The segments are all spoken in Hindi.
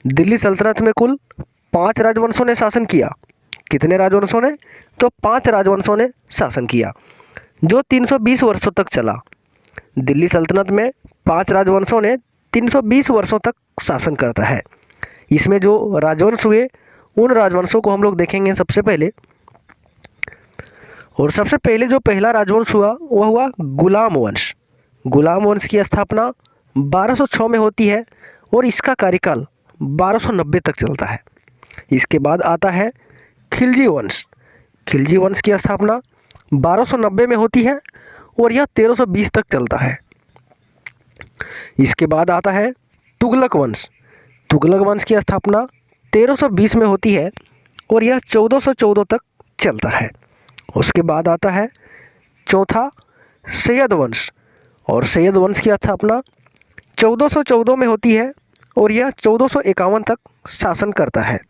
दिल्ली सल्तनत में कुल 5 राजवंशों ने शासन किया। कितने राजवंशों ने? तो 5 राजवंशों ने शासन किया, जो 320 वर्षों तक चला। दिल्ली सल्तनत में 5 राजवंशों ने 320 वर्षों तक शासन करता है। इसमें जो राजवंश हुए उन राजवंशों को हम लोग देखेंगे सबसे पहले। और सबसे पहले जो पहला राजवंश हुआ वह हुआ गुलाम वंश। गुलाम वंश की स्थापना 1206 में होती है और इसका कार्यकाल 1290 तक चलता है। इसके बाद आता है खिलजी वंश। खिलजी वंश की स्थापना 1290 में होती है और यह 1320 तक चलता है। इसके बाद आता है तुगलक वंश। तुगलक वंश की स्थापना 1320 में होती है और यह 1414 तक चलता है। उसके बाद आता है चौथा सैयद वंश, और सैयद वंश की स्थापना 1414 में होती है और यह 1451 तक शासन करता है।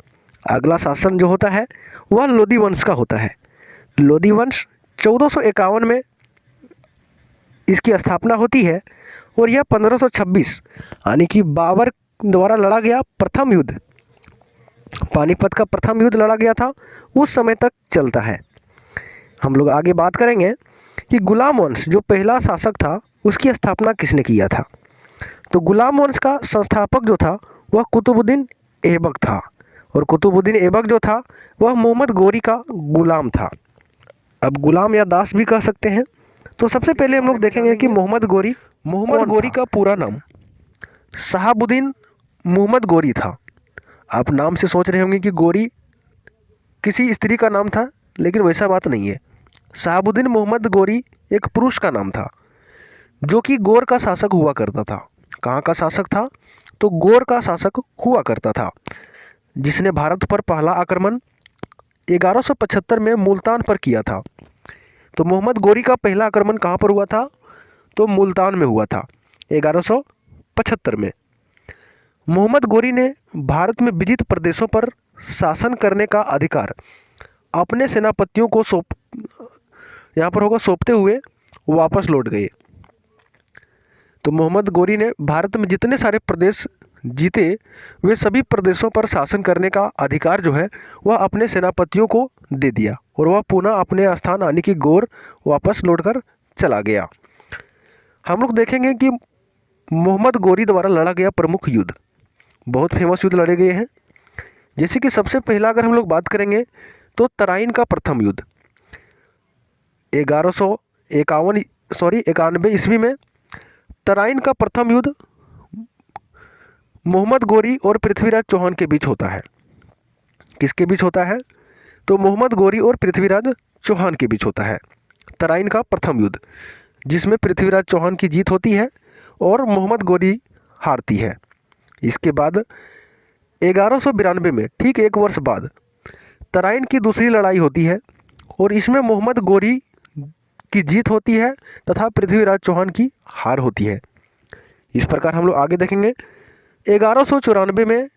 अगला शासन जो होता है वह लोदी वंश का होता है। लोदी वंश 1451 में इसकी स्थापना होती है और यह 1526 यानी कि बाबर द्वारा लड़ा गया प्रथम युद्ध, पानीपत का प्रथम युद्ध लड़ा गया था, उस समय तक चलता है। हम लोग आगे बात करेंगे कि गुलाम वंश जो पहला शासक था उसकी स्थापना किसने किया था। तो गुलाम वंश का संस्थापक जो था वह कुतुबुद्दीन ऐबक था, और कुतुबुद्दीन ऐबक जो था वह मोहम्मद गोरी का गुलाम था। अब गुलाम या दास भी कह सकते हैं। तो सबसे पहले हम लोग देखेंगे कि मोहम्मद गोरी का पूरा नाम शहाबुद्दीन मोहम्मद गोरी था। आप नाम से सोच रहे होंगे कि गोरी किसी स्त्री का नाम था, लेकिन वैसा बात नहीं है। शहाबुद्दीन मोहम्मद गोरी एक पुरुष का नाम था जो कि गौर का शासक हुआ करता था। कहाँ का शासक था? तो गौर का शासक हुआ करता था, जिसने भारत पर पहला आक्रमण 1175 में मुल्तान पर किया था। तो मोहम्मद गोरी का पहला आक्रमण कहाँ पर हुआ था? तो मुल्तान में हुआ था 1175 में। मोहम्मद गोरी ने भारत में विजित प्रदेशों पर शासन करने का अधिकार अपने सेनापतियों को सौंपते हुए वापस लौट गए। तो मोहम्मद गोरी ने भारत में जितने सारे प्रदेश जीते वे सभी प्रदेशों पर शासन करने का अधिकार जो है वह अपने सेनापतियों को दे दिया और वह पुनः अपने स्थान यानी कि गौर वापस लौटकर चला गया। हम लोग देखेंगे कि मोहम्मद गोरी द्वारा लड़ा गया प्रमुख युद्ध, बहुत फेमस युद्ध लड़े गए हैं। जैसे कि सबसे पहला अगर हम लोग बात करेंगे तो तराइन का प्रथम युद्ध 91 ईस्वी में। तराइन का प्रथम युद्ध मोहम्मद गोरी और पृथ्वीराज चौहान के बीच होता है। किसके बीच होता है? तो मोहम्मद गोरी और पृथ्वीराज चौहान के बीच होता है तराइन का प्रथम युद्ध, जिसमें पृथ्वीराज चौहान की जीत होती है और मोहम्मद गोरी हारती है। इसके बाद 1192 में ठीक एक वर्ष बाद तराइन की दूसरी लड़ाई होती है और इसमें मोहम्मद गोरी की जीत होती है तथा पृथ्वीराज चौहान की हार होती है। इस प्रकार हम लोग आगे देखेंगे। 1194 में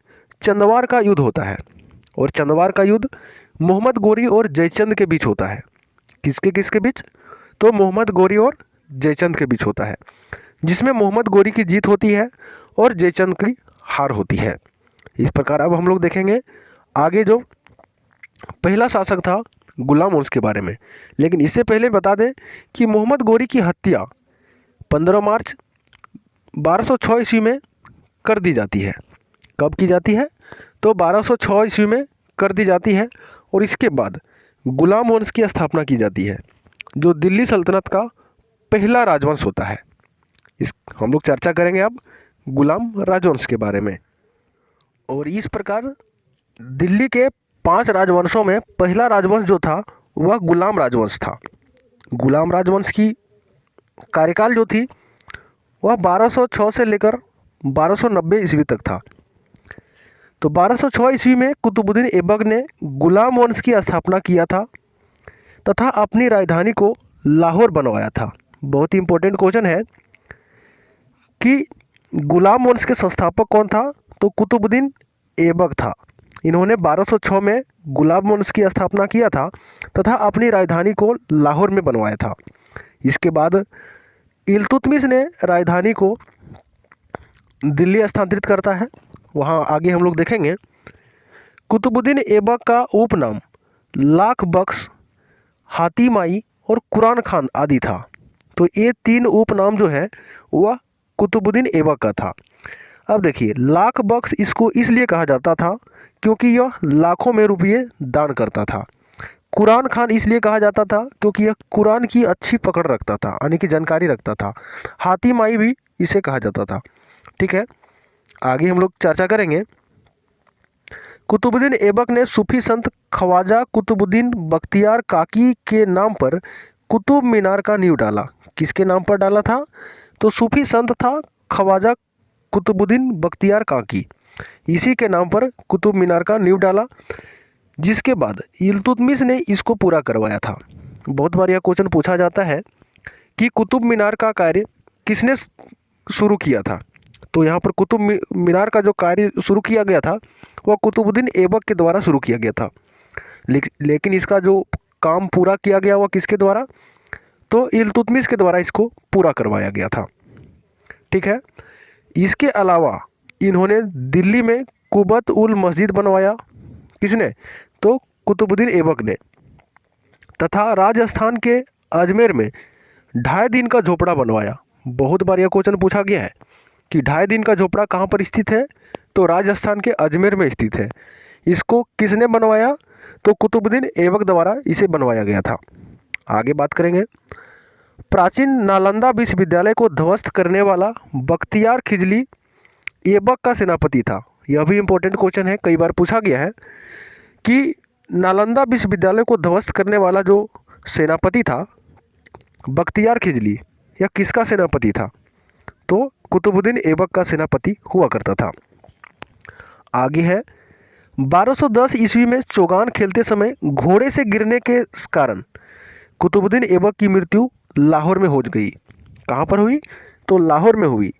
चंदवार का युद्ध होता है और चंदवार का युद्ध मोहम्मद गोरी और जयचंद के बीच होता है। किसके किसके बीच? तो मोहम्मद गोरी और जयचंद के बीच होता है, जिसमें मोहम्मद गोरी की जीत होती है और जयचंद की हार होती है। इस प्रकार अब हम लोग देखेंगे आगे जो पहला शासक था गुलाम वंश के बारे में। लेकिन इससे पहले बता दें कि मोहम्मद गोरी की हत्या 15 मार्च 1206 ईस्वी में कर दी जाती है। कब की जाती है? तो 1206 ईस्वी में कर दी जाती है और इसके बाद गुलाम वंश की स्थापना की जाती है, जो दिल्ली सल्तनत का पहला राजवंश होता है। इस हम लोग चर्चा करेंगे अब गुलाम राजवंश के बारे में। और इस प्रकार दिल्ली के 5 राजवंशों में पहला राजवंश जो था वह गुलाम राजवंश था। गुलाम राजवंश की कार्यकाल जो थी वह 1206 से लेकर 1290 ईस्वी तक था। तो 1206 ईस्वी में कुतुबुद्दीन ऐबक ने गुलाम वंश की स्थापना किया था तथा अपनी राजधानी को लाहौर बनवाया था। बहुत ही इंपॉर्टेंट क्वेश्चन है कि गुलाम वंश के संस्थापक कौन था? तो कुतुबुद्दीन ऐबक था। इन्होंने 1206 में गुलाम वंश की स्थापना किया था तथा अपनी राजधानी को लाहौर में बनवाया था। इसके बाद इल्तुतमिश ने राजधानी को दिल्ली स्थानांतरित करता है वहाँ आगे हम लोग देखेंगे। कुतुबुद्दीन ऐबक का उपनाम लाख बख्श, हातिमाई और कुरान खान आदि था। तो ये 3 उपनाम जो है वह कुतुबुद्दीन ऐबक का था। अब देखिए, लाख बख्श इसको इसलिए कहा जाता था क्योंकि यह लाखों में रुपये दान करता था। कुरान खान इसलिए कहा जाता था क्योंकि यह कुरान की अच्छी पकड़ रखता था, यानी कि जानकारी रखता था। हातिमाई भी इसे कहा जाता था। ठीक है, आगे हम लोग चर्चा करेंगे। कुतुबुद्दीन ऐबक ने सूफी संत ख्वाजा कुतुबुद्दीन बख्तियार काकी के नाम पर कुतुब मीनार का नींव डाला। किसके नाम पर डाला था? तो सूफी संत था ख्वाजा कुतुबुद्दीन बख्तियार काकी, इसी के नाम पर कुतुब मीनार का नींव डाला, जिसके बाद इल्तुतमिश ने इसको पूरा करवाया था। बहुत बार यह क्वेश्चन पूछा जाता है कि कुतुब मीनार का कार्य किसने शुरू किया था? तो यहाँ पर कुतुब मीनार का जो कार्य शुरू किया गया था वह कुतुबुद्दीन ऐबक के द्वारा शुरू किया गया था। लेकिन इसका जो काम पूरा किया गया वह किसके द्वारा? तो इल्तुतमिश के द्वारा इसको पूरा करवाया गया था। ठीक है, इसके अलावा इन्होंने दिल्ली में कुबत उल मस्जिद बनवाया। किसने? तो कुतुबुद्दीन ऐबक ने। तथा राजस्थान के अजमेर में 2.5 दिन का झोपड़ा बनवाया। बहुत बार यह क्वेश्चन पूछा गया है कि 2.5 दिन का झोपड़ा कहाँ पर स्थित है? तो राजस्थान के अजमेर में स्थित है। इसको किसने बनवाया? तो कुतुबुद्दीन ऐबक द्वारा इसे बनवाया गया था। आगे बात करेंगे। प्राचीन नालंदा विश्वविद्यालय को ध्वस्त करने वाला बख्तियार खिजली ऐबक का सेनापति था। यह भी इम्पोर्टेंट क्वेश्चन है, कई बार पूछा गया है कि नालंदा विश्वविद्यालय को ध्वस्त करने वाला जो सेनापति था बख्तियार खिजली, यह किसका सेनापति था? तो कुतुबुद्दीन ऐबक का सेनापति हुआ करता था। आगे है 1210 ईस्वी में चौगान खेलते समय घोड़े से गिरने के कारण कुतुबुद्दीन ऐबक की मृत्यु लाहौर में हो गई। कहाँ पर हुई? तो लाहौर में हुई।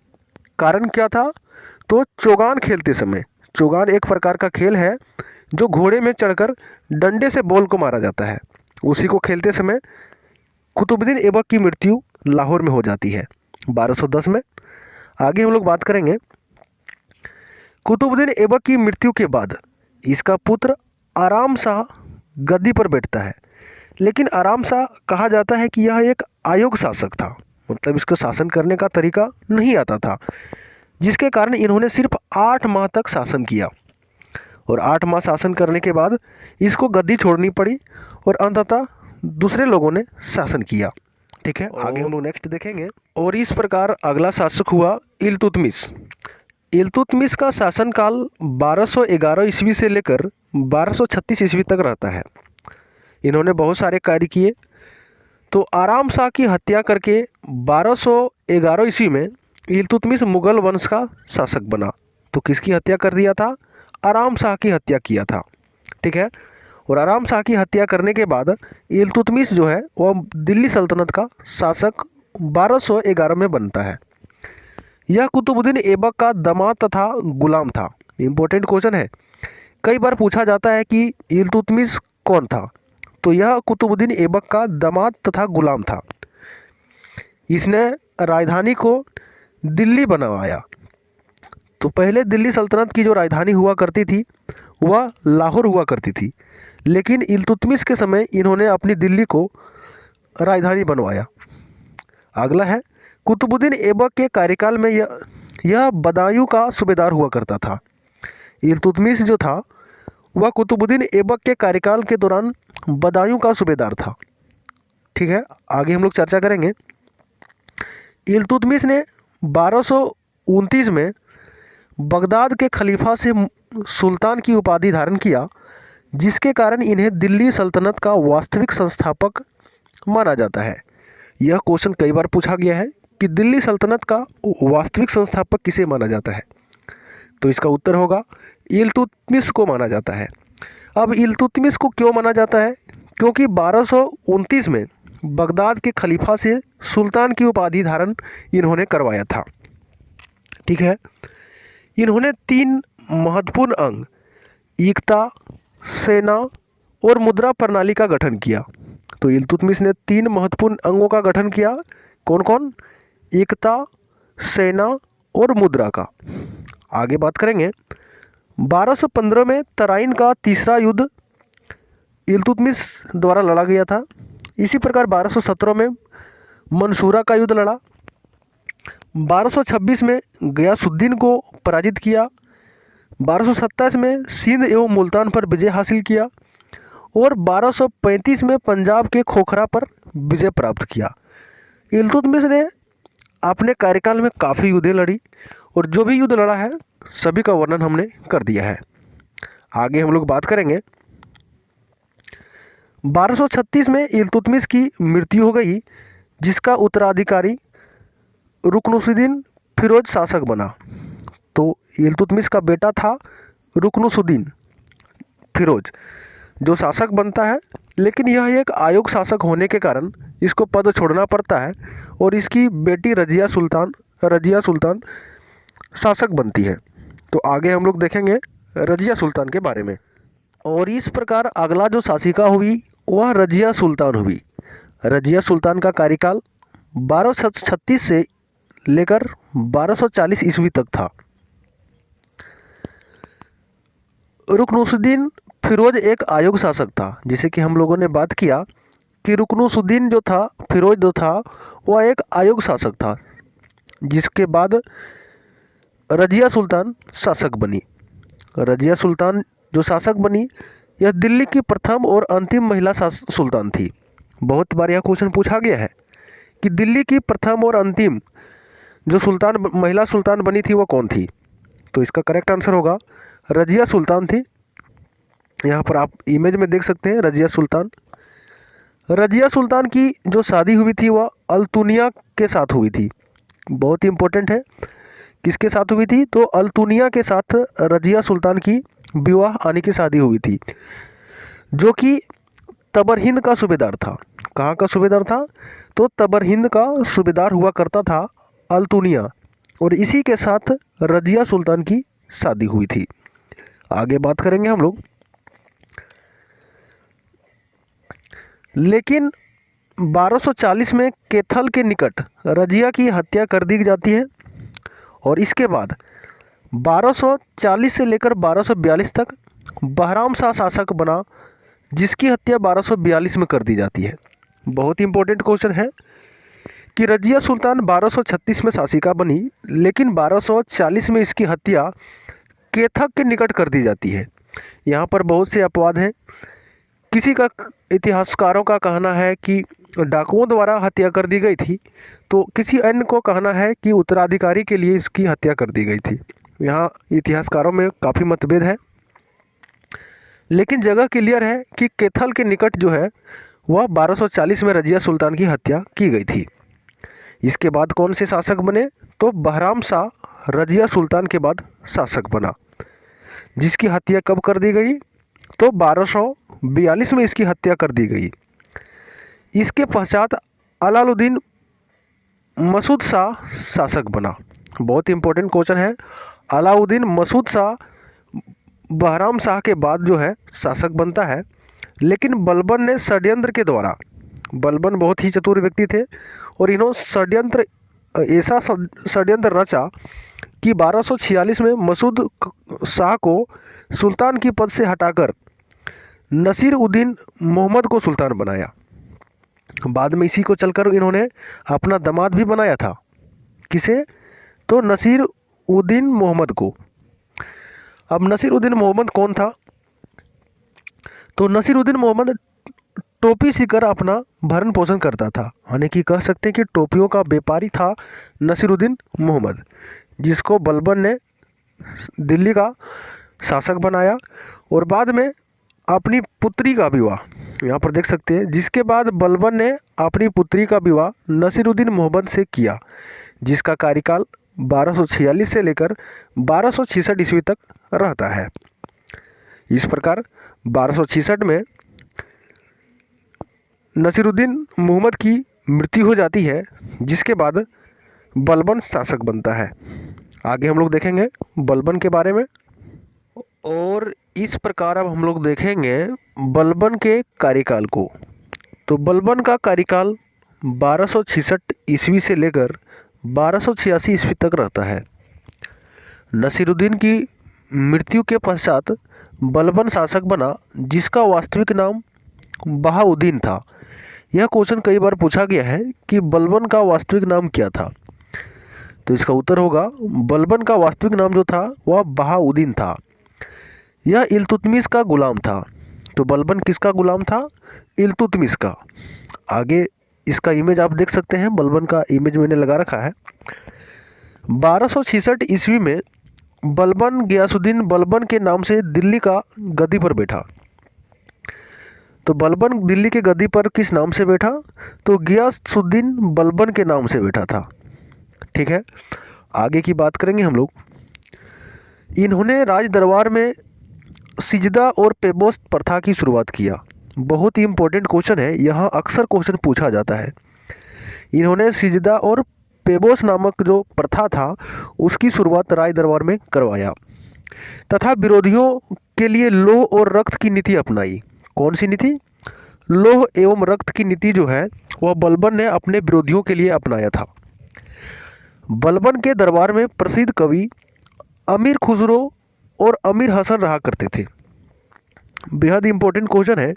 कारण क्या था? तो चौगान खेलते समय, चौगान एक प्रकार का खेल है जो घोड़े में चढ़कर डंडे से बॉल को मारा जाता है, उसी को खेलते समय कुतुबुद्दीन ऐबक की मृत्यु लाहौर में हो जाती है 1210 में। आगे हम लोग बात करेंगे। कुतुबुद्दीन ऐबक की मृत्यु के बाद इसका पुत्र आराम शाह गद्दी पर बैठता है, लेकिन आराम शाह कहा जाता है कि यह एक अयोग्य शासक था, मतलब इसको शासन करने का तरीका नहीं आता था, जिसके कारण इन्होंने सिर्फ 8 माह तक शासन किया और 8 माह शासन करने के बाद इसको गद्दी छोड़नी पड़ी और अंततः दूसरे लोगों ने शासन किया। ठीक है, आगे हम लोग नेक्स्ट देखेंगे। और इस प्रकार अगला शासक हुआ इल्तुतमिश। इल्तुतमिश का शासनकाल 1211 ईस्वी से लेकर 1236 ईस्वी तक रहता है। इन्होंने बहुत सारे कार्य किए। तो आराम शाह की हत्या करके 1211 ईस्वी में इल्तुतमिश मुगल वंश का शासक बना। तो किसकी हत्या कर दिया था? आराम शाह की हत्या किया था। ठीक है, और आराम शाह की हत्या करने के बाद इल्तुतमिश जो है वह दिल्ली सल्तनत का शासक 1211 में बनता है। यह कुतुबुद्दीन ऐबक का दामाद तथा गुलाम था। इम्पोर्टेंट क्वेश्चन है, कई बार पूछा जाता है कि इल्तुतमिश कौन था? तो यह कुतुबुद्दीन ऐबक का दामाद तथा गुलाम था। इसने राजधानी को दिल्ली बनवाया। तो पहले दिल्ली सल्तनत की जो राजधानी हुआ करती थी वह लाहौर हुआ करती थी, लेकिन इल्तुतमिश के समय इन्होंने अपनी दिल्ली को राजधानी बनवाया। अगला है, कुतुबुद्दीन ऐबक के कार्यकाल में यह बदायूं का सूबेदार हुआ करता था। इल्तुतमिश जो था वह कुतुबुद्दीन ऐबक के कार्यकाल के दौरान बदायूं का सूबेदार था। ठीक है, आगे हम लोग चर्चा करेंगे। इल्तुतमिश ने 1229 में बगदाद के खलीफा से सुल्तान की उपाधि धारण किया, जिसके कारण इन्हें दिल्ली सल्तनत का वास्तविक संस्थापक माना जाता है। यह क्वेश्चन कई बार पूछा गया है कि दिल्ली सल्तनत का वास्तविक संस्थापक किसे माना जाता है? तो इसका उत्तर होगा इल्तुतमिश को माना जाता है। अब इल्तुतमिश को क्यों माना जाता है? क्योंकि 1229 में बगदाद के खलीफा से सुल्तान की उपाधि धारण इन्होंने करवाया था। ठीक है, इन्होंने 3 महत्वपूर्ण अंग एकता, सेना और मुद्रा प्रणाली का गठन किया। तो इल्तुतमिश ने 3 महत्वपूर्ण अंगों का गठन किया। कौन कौन? एकता, सेना और मुद्रा का। आगे बात करेंगे। 1215 में तराइन का तीसरा युद्ध इल्तुतमिश द्वारा लड़ा गया था। इसी प्रकार 1217 में मंसूरा का युद्ध लड़ा। 1226 में गयासुद्दीन को पराजित किया। 1227 में सिंध एवं मुल्तान पर विजय हासिल किया और 1235 में पंजाब के खोखरा पर विजय प्राप्त किया। इल्तुतमिश ने अपने कार्यकाल में काफ़ी युद्धें लड़ी और जो भी युद्ध लड़ा है सभी का वर्णन हमने कर दिया है। आगे हम लोग बात करेंगे। 1236 में इल्तुतमिश की मृत्यु हो गई, जिसका उत्तराधिकारी रुकनुद्दीन फिरोज शासक बना। तो इल्तुतमिश का बेटा था रुकनुद्दीन फिरोज, जो शासक बनता है, लेकिन यह एक आयोग शासक होने के कारण इसको पद छोड़ना पड़ता है और इसकी बेटी रजिया सुल्तान शासक बनती है। तो आगे हम लोग देखेंगे रजिया सुल्तान के बारे में। और इस प्रकार अगला जो शासिका हुई वह रजिया सुल्तान हुई। रजिया सुल्तान का कार्यकाल 1236 से लेकर 1240 ईस्वी तक था। रुकनुद्दीन फिरोज एक आयोग शासक था, जिसे कि हम लोगों ने बात किया कि रुकनुद्दीन जो था, फिरोज जो था, वह एक आयोग शासक था, जिसके बाद रजिया सुल्तान शासक बनी। रजिया सुल्तान जो शासक बनी, यह दिल्ली की प्रथम और अंतिम महिला सुल्तान थी। बहुत बार यह क्वेश्चन पूछा गया है कि दिल्ली की प्रथम और अंतिम जो महिला सुल्तान बनी थी वह कौन थी। तो इसका करेक्ट आंसर होगा रजिया सुल्तान थी। यहाँ पर आप इमेज में देख सकते हैं रजिया सुल्तान। रजिया सुल्तान की जो शादी हुई थी वह अल्तुनिया के साथ हुई थी। बहुत ही इम्पोर्टेंट है, किसके साथ हुई थी? तो अल्तुनिया के साथ रजिया सुल्तान की विवाह आने की शादी हुई थी, जो कि तबर-हिंद का सूबेदार था। कहाँ का सूबेदार था? तो तबर-हिंद का सूबेदार हुआ करता था अल्तुनिया, और इसी के साथ रजिया सुल्तान की शादी हुई थी। आगे बात करेंगे हम लोग। लेकिन 1240 में कैथल के निकट रजिया की हत्या कर दी जाती है और इसके बाद 1240 से लेकर 1242 तक बहराम शाह शासक बना, जिसकी हत्या 1242 में कर दी जाती है। बहुत ही इंपॉर्टेंट क्वेश्चन है कि रजिया सुल्तान 1236 में शासिका बनी, लेकिन 1240 में इसकी हत्या कैथल के निकट कर दी जाती है। यहाँ पर बहुत से अपवाद हैं। किसी का इतिहासकारों का कहना है कि डाकुओं द्वारा हत्या कर दी गई थी, तो किसी अन्य को कहना है कि उत्तराधिकारी के लिए इसकी हत्या कर दी गई थी। यहाँ इतिहासकारों में काफ़ी मतभेद है, लेकिन जगह क्लियर है कि कैथल के निकट जो है वह 1240 में रजिया सुल्तान की हत्या की गई थी। इसके बाद कौन से शासक बने? तो बहराम शाह रजिया सुल्तान के बाद शासक बना, जिसकी हत्या कब कर दी गई? तो 1242 में इसकी हत्या कर दी गई। इसके पश्चात अलाउद्दीन मसूद शाह शासक बना। बहुत इंपॉर्टेंट क्वेश्चन है। अलाउद्दीन मसूद शाह बहराम शाह के बाद जो है शासक बनता है, लेकिन बलबन ने षड्यंत्र के द्वारा, बलबन बहुत ही चतुर व्यक्ति थे और इन्होंने ऐसा षड्यंत्र रचा कि 1246 में मसूद शाह को सुल्तान की पद से हटाकर नसीर उद्दीन मोहम्मद को सुल्तान बनाया। बाद में इसी को चलकर इन्होंने अपना दामाद भी बनाया था। किसे? तो नसीर उद्दीन मोहम्मद को। अब नसीर उद्दीन मोहम्मद कौन था? तो नसीर उद्दीन मोहम्मद टोपी सीकर अपना भरण पोषण करता था, यानी कि कह सकते हैं कि टोपियों का व्यापारी था नसीर उद्दीन मोहम्मद, जिसको बलबन ने दिल्ली का शासक बनाया और बाद में अपनी पुत्री का विवाह, यहाँ पर देख सकते हैं, जिसके बाद बलबन ने अपनी पुत्री का विवाह नसीरुद्दीन मोहम्मद से किया, जिसका कार्यकाल 1246 से लेकर 1266 ईस्वी तक रहता है। इस प्रकार 1266 में नसीरुद्दीन मोहम्मद की मृत्यु हो जाती है, जिसके बाद बलबन शासक बनता है। आगे हम लोग देखेंगे बलबन के बारे में। और इस प्रकार अब हम लोग देखेंगे बलबन के कार्यकाल को। तो बलबन का कार्यकाल 1266 ईस्वी से लेकर 1286 ईस्वी तक रहता है। नसीरुद्दीन की मृत्यु के पश्चात बलबन शासक बना जिसका वास्तविक नाम बहाउद्दीन था? यह क्वेश्चन कई बार पूछा गया है कि बलबन का वास्तविक नाम क्या था। तो इसका उत्तर होगा बलबन का वास्तविक नाम जो था वह बहाउद्दीन था। यह इल्तुतमिश का गुलाम था। तो बलबन किसका गुलाम था? इल्तुतमिश का। आगे इसका इमेज आप देख सकते हैं, बलबन का इमेज मैंने लगा रखा है। 1266 ईस्वी में बलबन गियासुद्दीन बलबन के नाम से दिल्ली का गद्दी पर बैठा। तो बलबन दिल्ली के गद्दी पर किस नाम से बैठा? तो गियासुद्दीन बलबन के नाम से बैठा था। ठीक है, आगे की बात करेंगे हम लोग। इन्होंने राज दरबार में सिजदा और पेबोस प्रथा की शुरुआत किया। बहुत ही इंपॉर्टेंट क्वेश्चन है, यहाँ अक्सर क्वेश्चन पूछा जाता है। इन्होंने सिजदा और पेबोस नामक जो प्रथा था उसकी शुरुआत राज दरबार में करवाया तथा विरोधियों के लिए लौह और रक्त की नीति अपनाई। कौन सी नीति? लौह एवं रक्त की नीति जो है वह बलबन ने अपने विरोधियों के लिए अपनाया था। बलबन के दरबार में प्रसिद्ध कवि अमीर खुसरो और अमीर हसन रहा करते थे। बेहद इंपॉर्टेंट क्वेश्चन है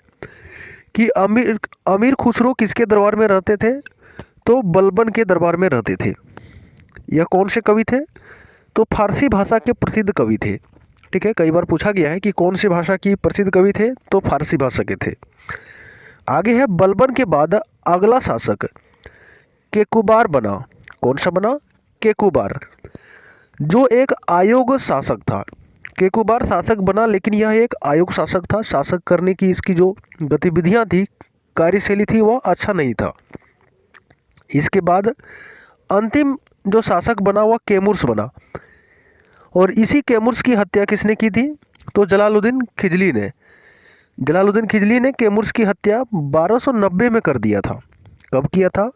कि अमीर खुसरो किसके दरबार में रहते थे? तो बलबन के दरबार में रहते थे। यह कौन से कवि थे? तो फारसी भाषा के प्रसिद्ध कवि थे। ठीक है, कई बार पूछा गया है कि कौन सी भाषा की प्रसिद्ध कवि थे, तो फारसी भाषा के थे। आगे है बलबन के बाद अगला शासक केकुबार बना। कौन सा बना? केकुबार, जो एक आयोग शासक था। केकुबार शासक बना लेकिन यह एक आयोग शासक था। शासक करने की इसकी जो गतिविधियां थी, कार्यशैली थी, वह अच्छा नहीं था। इसके बाद अंतिम जो शासक बना वह कैमुर्स बना, और इसी कैमुर्स की हत्या किसने की थी? तो जलालुद्दीन खिजली ने। जलालुद्दीन खिजली ने कैमुर्स की हत्या 1290 में कर दिया था। कब किया था?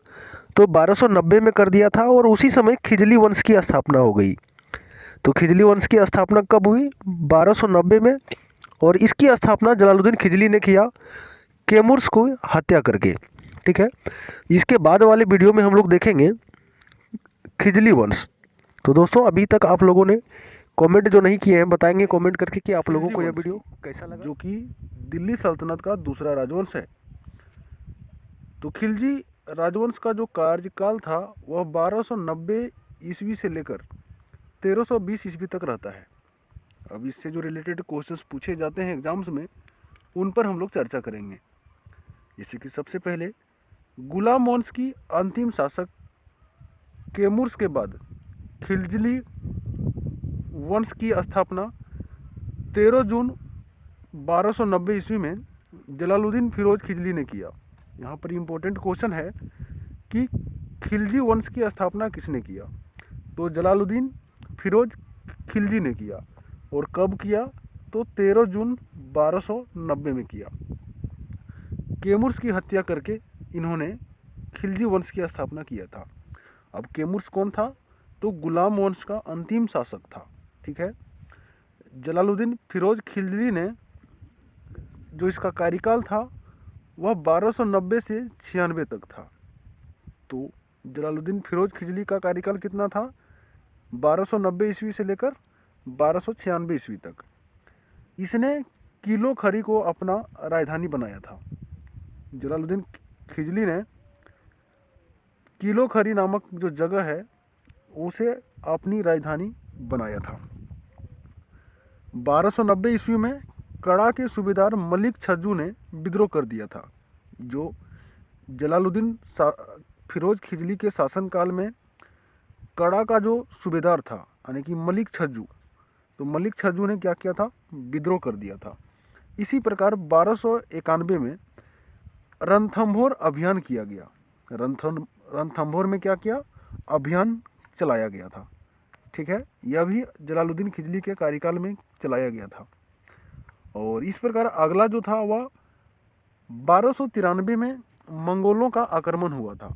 तो 1290 में कर दिया था, और उसी समय खिजली वंश की स्थापना हो गई। तो खिजली वंश की स्थापना कब हुई? 1290 में, और इसकी स्थापना जलालुद्दीन खिजली ने किया कैमुर्स को हत्या करके। ठीक है, इसके बाद वाले वीडियो में हम लोग देखेंगे खिजली वंश। तो दोस्तों अभी तक आप लोगों ने कमेंट जो नहीं किए हैं, बताएंगे कमेंट करके कि आप लोगों को यह वीडियो कैसा लगा, जो कि दिल्ली सल्तनत का दूसरा राजवंश है। तो खिलजी राजवंश का जो कार्यकाल था वह 1290 ईस्वी से लेकर 1320 ईस्वी तक रहता है। अब इससे जो रिलेटेड क्वेश्चंस पूछे जाते हैं एग्जाम्स में, उन पर हम लोग चर्चा करेंगे। जैसे कि सबसे पहले गुलाम वंश की अंतिम शासक कैमुर्स के बाद खिलजी वंश की स्थापना 13 जून 1290 ईस्वी में जलालुद्दीन फिरोज खिजली ने किया। यहाँ पर इम्पोर्टेंट क्वेश्चन है कि खिलजी वंश की स्थापना किसने किया? तो जलालुद्दीन फिरोज खिलजी ने किया। और कब किया? तो 13 जून 1290 में किया। कैमुर्स की हत्या करके इन्होंने खिलजी वंश की स्थापना किया था। अब कैमुर्स कौन था? तो गुलाम वंश का अंतिम शासक था। ठीक है, जलालुद्दीन फिरोज खिलजी ने जो इसका कार्यकाल था वह 1290 से 96 तक था। तो जलालुद्दीन फिरोज खिजली का कार्यकाल कितना था? 1290 ईस्वी से लेकर 1296 ईस्वी तक। इसने किलो खरी को अपना राजधानी बनाया था। जलालुद्दीन खिजली ने किलो खरी नामक जो जगह है उसे अपनी राजधानी बनाया था। 1290 ईस्वी में कड़ा के सूबेदार मलिक छज्जू ने विद्रोह कर दिया था। जो जलालुद्दीन फिरोज खिजली के शासनकाल में कड़ा का जो सूबेदार था यानी कि मलिक छज्जू, तो मलिक छज्जू ने क्या किया था? विद्रोह कर दिया था। इसी प्रकार 1291 में रणथंभौर अभियान किया गया। रणथंभौर में क्या किया? अभियान चलाया गया था। ठीक है, यह भी जलालुद्दीन खिजली के कार्यकाल में चलाया गया था। और इस प्रकार अगला जो था वह 1293 में मंगोलों का आक्रमण हुआ था।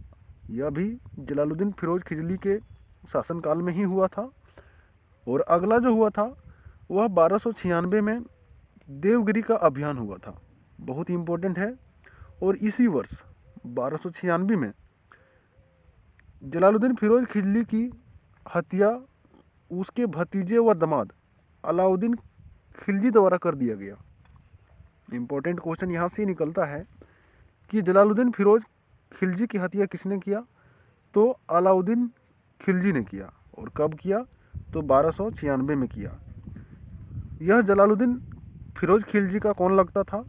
यह भी जलालुद्दीन फिरोज खिजली के शासनकाल में ही हुआ था। और अगला जो हुआ था वह 1296 में देवगिरी का अभियान हुआ था। बहुत ही इम्पोर्टेंट है। और इसी वर्ष 1296 में जलालुद्दीन फिरोज खिजली की हत्या उसके भतीजे व दामाद अलाउद्दीन खिलजी द्वारा कर दिया गया। इम्पोर्टेंट क्वेश्चन यहाँ से निकलता है कि जलालुद्दीन फिरोज खिलजी की हत्या किसने किया? तो अलाउद्दीन खिलजी ने किया। और कब किया? तो 1296 में किया। यह जलालुद्दीन फिरोज खिलजी का कौन लगता था?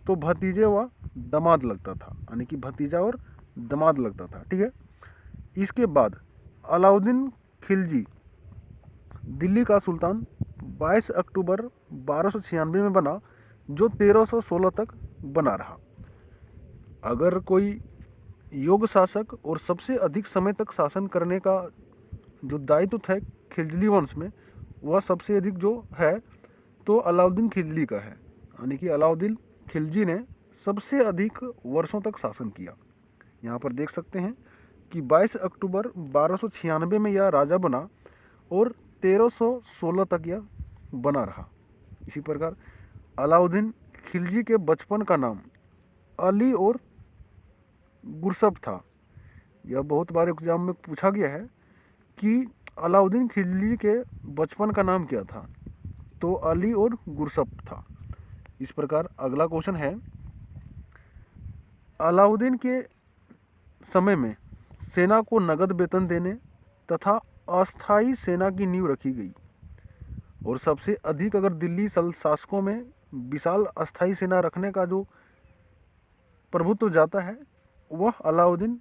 तो भतीजे व दामाद लगता था, यानी कि भतीजा और दामाद लगता था। ठीक है। इसके बाद अलाउद्दीन खिलजी दिल्ली का सुल्तान 22 अक्टूबर 1296 में बना, जो 1316 तक बना रहा। अगर कोई योग्य शासक और सबसे अधिक समय तक शासन करने का जो दायित्व था खिलजी वंश में, वह सबसे अधिक जो है तो अलाउद्दीन खिलजी का है, यानी कि अलाउद्दीन खिलजी ने सबसे अधिक वर्षों तक शासन किया। यहाँ पर देख सकते हैं कि 22 अक्टूबर 1296 में यह राजा बना और 1316 तक यह बना रहा। इसी प्रकार अलाउद्दीन खिलजी के बचपन का नाम अली और गुरसब था। यह बहुत बार एग्जाम में पूछा गया है कि अलाउद्दीन खिलजी के बचपन का नाम क्या था? तो अली और गुरसब था। इस प्रकार अगला क्वेश्चन है, अलाउद्दीन के समय में सेना को नगद वेतन देने तथा अस्थायी सेना की नींव रखी गई। और सबसे अधिक अगर दिल्ली शासकों में विशाल अस्थायी सेना रखने का जो प्रभुत्व जाता है वह अलाउद्दीन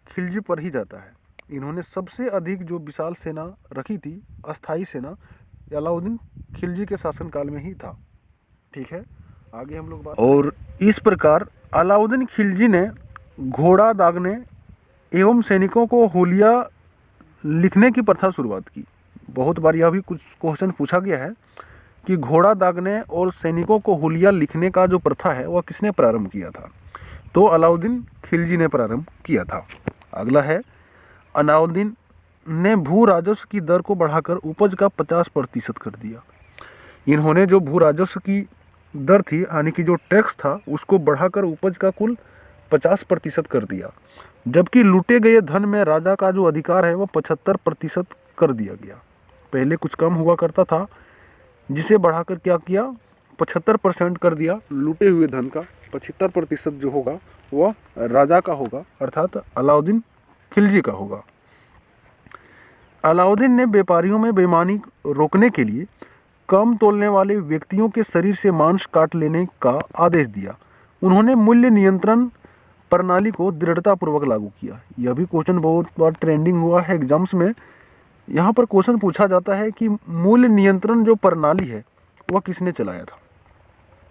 खिलजी पर ही जाता है। इन्होंने सबसे अधिक जो विशाल सेना रखी थी, अस्थायी सेना, अलाउद्दीन खिलजी के शासनकाल में ही था। ठीक है, आगे हम लोग बात। और इस प्रकार अलाउद्दीन खिलजी ने घोड़ा दागने एवं सैनिकों को हुलिया लिखने की प्रथा शुरुआत की। बहुत बार यह भी कुछ क्वेश्चन पूछा गया है कि घोड़ा दागने और सैनिकों को हुलिया लिखने का जो प्रथा है वह किसने प्रारंभ किया था? तो अलाउद्दीन खिलजी ने प्रारंभ किया था। अगला है, अलाउद्दीन ने भू राजस्व की दर को बढ़ाकर उपज का 50% कर दिया। इन्होंने जो भू राजस्व की दर थी, यानी कि जो टैक्स था, उसको बढ़ाकर उपज का कुल 50% कर दिया। जबकि लूटे गए धन में राजा का जो अधिकार है वह 75% कर दिया गया। पहले कुछ कम हुआ करता था, जिसे बढ़ाकर क्या किया? 75% कर दिया। लूटे हुए धन का 75% जो होगा वह राजा का होगा, अर्थात अलाउद्दीन खिलजी का होगा। अलाउद्दीन ने व्यापारियों में बेईमानी रोकने के लिए कम तोलने वाले व्यक्तियों के शरीर से मांस काट लेने का आदेश दिया। उन्होंने मूल्य नियंत्रण प्रणाली को दृढ़तापूर्वक लागू किया। यह भी क्वेश्चन बहुत बार ट्रेंडिंग हुआ है एग्जाम्स में। यहाँ पर क्वेश्चन पूछा जाता है कि मूल्य नियंत्रण जो प्रणाली है वह किसने चलाया था?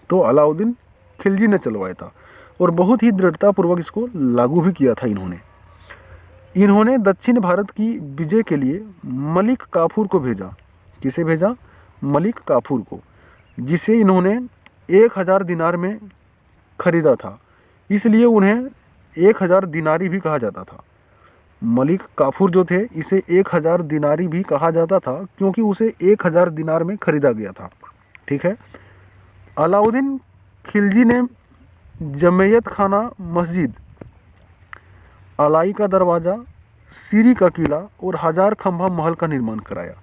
तो अलाउद्दीन खिलजी ने चलवाया था और बहुत ही दृढ़तापूर्वक इसको लागू भी किया था। इन्होंने दक्षिण भारत की विजय के लिए मलिक काफूर को भेजा। किसे भेजा? मलिक काफूर को, जिसे इन्होंने 1000 दिनार में खरीदा था, इसलिए उन्हें 1000 दिनारी भी कहा जाता था। मलिक काफूर जो थे, इसे 1000 दिनारी भी कहा जाता था क्योंकि उसे 1000 दिनार में खरीदा गया था। ठीक है। अलाउद्दीन खिलजी ने जमैयत खाना मस्जिद, अलाई का दरवाज़ा, सीरी का किला और 1000 खंभा महल का निर्माण कराया।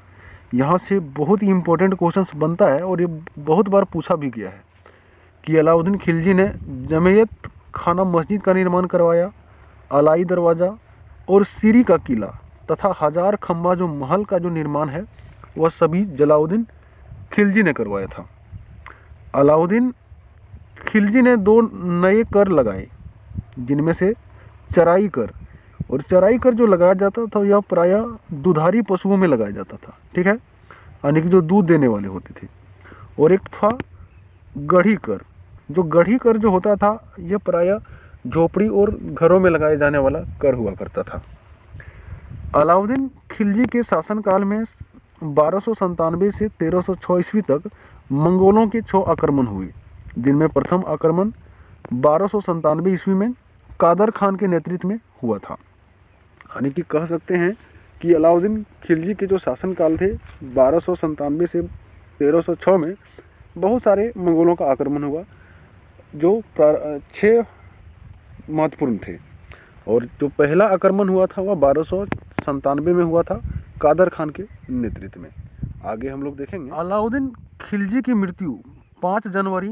यहाँ से बहुत ही इम्पोर्टेंट क्वेश्चंस बनता है और ये बहुत बार पूछा भी गया है कि अलाउद्दीन खिलजी ने जमैयत खाना मस्जिद का निर्माण करवाया, अलाई दरवाज़ा और सीरी का किला तथा 1000 खंभा जो महल का जो निर्माण है वह सभी जलालुद्दीन खिलजी ने करवाया था। अलाउद्दीन खिलजी ने 2 नए कर लगाए, जिनमें से चराई कर, और चराई कर जो लगाया जाता था यह प्रायः दुधारी पशुओं में लगाया जाता था। ठीक है, यानी कि जो दूध देने वाले होते थे। और एक था गढ़ी कर। जो गढ़ी कर जो होता था यह प्रायः झोपड़ी और घरों में लगाए जाने वाला कर हुआ करता था। अलाउद्दीन खिलजी के शासनकाल में 1297 से 1306 ईस्वी तक मंगोलों के 6 आक्रमण हुए, जिनमें प्रथम आक्रमण 1297 ईस्वी में कादर खान के नेतृत्व में हुआ था। यानी कि कह सकते हैं कि अलाउद्दीन खिलजी के जो शासनकाल थे 1297 से 1306 में बहुत सारे मंगोलों का आक्रमण हुआ, जो 6 महत्वपूर्ण थे। और जो पहला आक्रमण हुआ था वह 1297 में हुआ था कादर खान के नेतृत्व में। आगे हम लोग देखेंगे अलाउद्दीन खिलजी की मृत्यु 5 जनवरी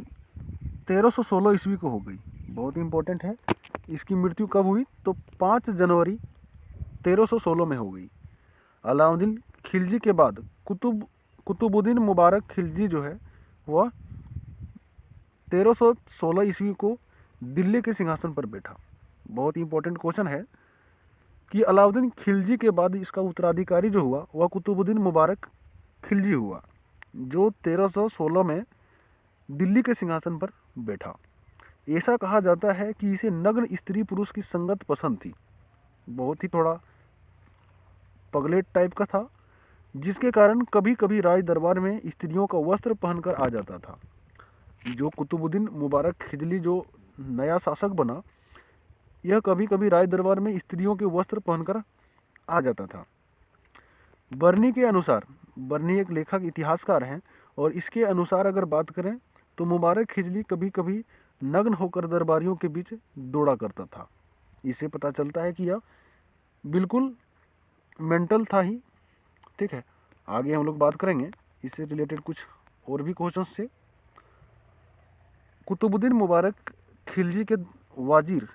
1316 ईस्वी को हो गई। बहुत इंपॉर्टेंट है, इसकी मृत्यु कब हुई? तो 5 जनवरी 1316 में हो गई। अलाउद्दीन खिलजी के बाद कुतुबुद्दीन मुबारक खिलजी जो है वह 1316 ईस्वी को दिल्ली के सिंहासन पर बैठा। बहुत इंपॉर्टेंट क्वेश्चन है कि अलाउद्दीन खिलजी के बाद इसका उत्तराधिकारी जो हुआ वह कुतुबुद्दीन मुबारक खिलजी हुआ, जो 1316 में दिल्ली के सिंहासन पर बैठा। ऐसा कहा जाता है कि इसे नग्न स्त्री पुरुष की संगत पसंद थी। बहुत ही थोड़ा पगलेट टाइप का था, जिसके कारण कभी कभी राज दरबार में स्त्रियों का वस्त्र पहनकर आ जाता था। जो कुतुबुद्दीन मुबारक खिलजी जो नया शासक बना, यह कभी कभी राज दरबार में स्त्रियों के वस्त्र पहनकर आ जाता था। बर्नी के अनुसार, बर्नी एक लेखक इतिहासकार हैं, और इसके अनुसार अगर बात करें तो मुबारक खिलजी कभी कभी नग्न होकर दरबारियों के बीच दौड़ा करता था। इससे पता चलता है कि यह बिल्कुल मेंटल था ही। ठीक है, आगे हम लोग बात करेंगे इससे रिलेटेड कुछ और भी क्वेश्चन से। कुतुबुद्दीन मुबारक खिलजी के वाजिर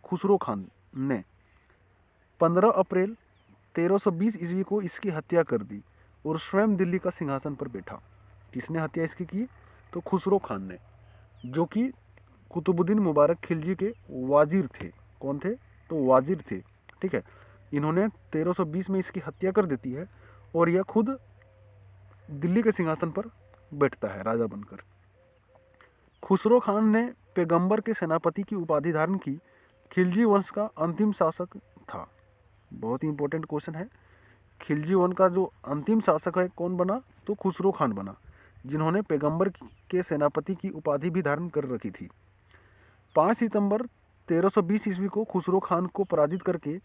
खुसरो खान ने 15 अप्रैल 1320 ईस्वी को इसकी हत्या कर दी और स्वयं दिल्ली का सिंहासन पर बैठा। किसने हत्या इसकी की? तो खुसरो खान ने, जो कि कुतुबुद्दीन मुबारक खिलजी के वाजिर थे। कौन थे? तो वाजिर थे। ठीक है, इन्होंने 1320 में इसकी हत्या कर देती है और यह खुद दिल्ली के सिंहासन पर बैठता है राजा बनकर। खुसरो खान ने पैगंबर के सेनापति की उपाधि धारण की। खिलजी वंश का अंतिम शासक था। बहुत ही इंपॉर्टेंट क्वेश्चन है। खिलजी वंश का जो अंतिम शासक है कौन बना? तो खुसरो खान बना, जिन्होंने पैगंबर के सेनापति की उपाधि भी धारण कर रखी थी। 5 सितंबर 1320 ईस्वी को खुसरो खान को पराजित करके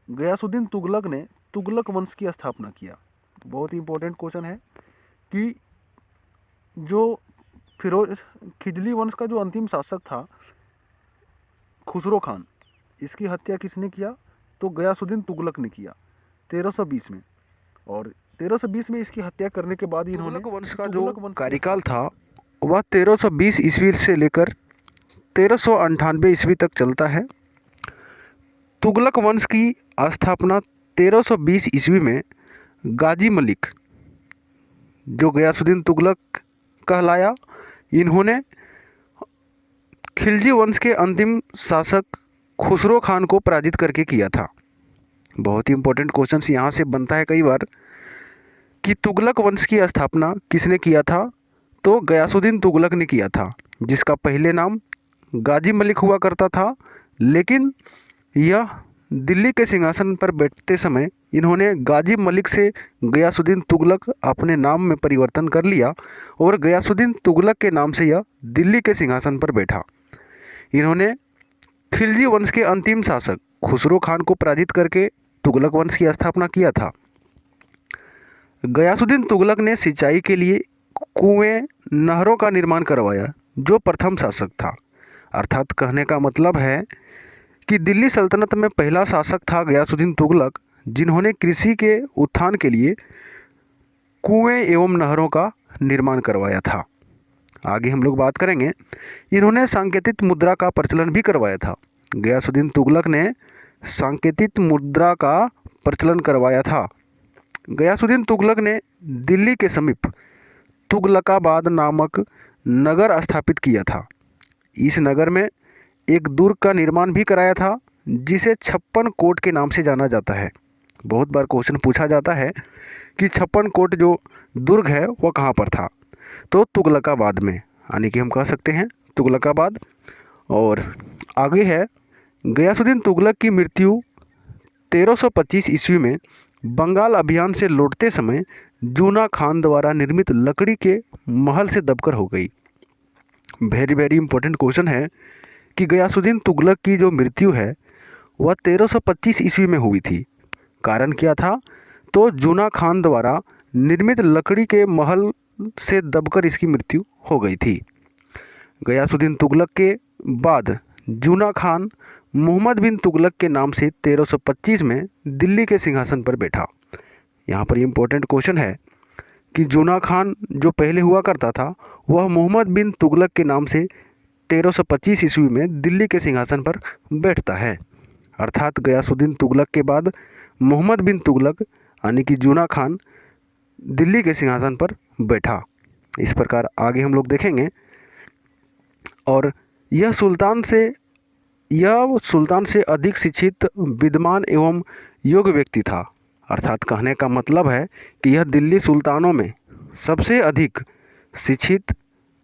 गयासुद्दीन तुगलक ने तुगलक वंश की स्थापना किया। बहुत ही इंपॉर्टेंट क्वेश्चन है कि जो खिजली वंश का जो अंतिम शासक था खुसरो खान, इसकी हत्या किसने किया? तो गयासुद्दीन तुगलक ने किया 1320 में। और 1320 में इसकी हत्या करने के बाद इन्होंने तुगलक वंश का जो कार्यकाल था वह 1320 ईस्वी से लेकर 1398 ईस्वी तक चलता है। तुगलक वंश की स्थापना 1320 ईस्वी में गाजी मलिक, जो गयासुद्दीन तुगलक कहलाया, इन्होंने खिलजी वंश के अंतिम शासक खुसरो खान को पराजित करके किया था। बहुत ही इंपॉर्टेंट क्वेश्चन यहाँ से बनता है कई बार कि तुगलक वंश की स्थापना किसने किया था? तो गयासुद्दीन तुगलक ने किया था, जिसका पहले नाम गाजी मलिक हुआ करता था, लेकिन यह दिल्ली के सिंहासन पर बैठते समय इन्होंने गाजी मलिक से गयासुद्दीन तुगलक अपने नाम में परिवर्तन कर लिया और गयासुद्दीन तुगलक के नाम से यह दिल्ली के सिंहासन पर बैठा। इन्होंने खिलजी वंश के अंतिम शासक खुसरो खान को पराजित करके तुगलक वंश की स्थापना किया था। गयासुद्दीन तुगलक ने सिंचाई के लिए कुएं, नहरों का निर्माण करवाया, जो प्रथम शासक था। अर्थात कहने का मतलब है कि दिल्ली सल्तनत में पहला शासक था गयासुद्दीन तुगलक, जिन्होंने कृषि के उत्थान के लिए कुएं एवं नहरों का निर्माण करवाया था। आगे हम लोग बात करेंगे, इन्होंने सांकेतिक मुद्रा का प्रचलन भी करवाया था। गयासुद्दीन तुगलक ने सांकेतिक मुद्रा का प्रचलन करवाया था। गयासुद्दीन तुगलक ने दिल्ली के समीप तुगलकाबाद नामक नगर स्थापित किया था। इस नगर में एक दुर्ग का निर्माण भी कराया था, जिसे 56 कोट के नाम से जाना जाता है। बहुत बार क्वेश्चन पूछा जाता है कि 56 कोट जो दुर्ग है वह कहाँ पर था? तो तुगलकाबाद में, यानी कि हम कह सकते हैं तुगलकाबाद। और आगे है, गयासुद्दीन तुगलक की मृत्यु 1325 ईस्वी में बंगाल अभियान से लौटते समय जूना खान द्वारा निर्मित लकड़ी के महल से दबकर हो गई। वेरी इंपॉर्टेंट क्वेश्चन है कि गयासुद्दीन तुगलक की जो मृत्यु है वह 1325 ईस्वी में हुई थी। कारण क्या था? तो जूना खान द्वारा निर्मित लकड़ी के महल से दबकर इसकी मृत्यु हो गई थी। गयासुद्दीन तुगलक के बाद जूना खान मोहम्मद बिन तुगलक के नाम से 1325 में दिल्ली के सिंहासन पर बैठा। यहाँ पर इम्पोर्टेंट क्वेश्चन है कि जूना खान जो पहले हुआ करता था वह मोहम्मद बिन तुगलक के नाम से 1325 ईस्वी में दिल्ली के सिंहासन पर बैठता है। अर्थात गयासुद्दीन तुगलक के बाद मोहम्मद बिन तुगलक यानी कि जूना खान दिल्ली के सिंहासन पर बैठा। इस प्रकार आगे हम लोग देखेंगे। और यह सुल्तान से अधिक शिक्षित, विद्वान एवं योग्य व्यक्ति था। अर्थात कहने का मतलब है कि यह दिल्ली सुल्तानों में सबसे अधिक शिक्षित,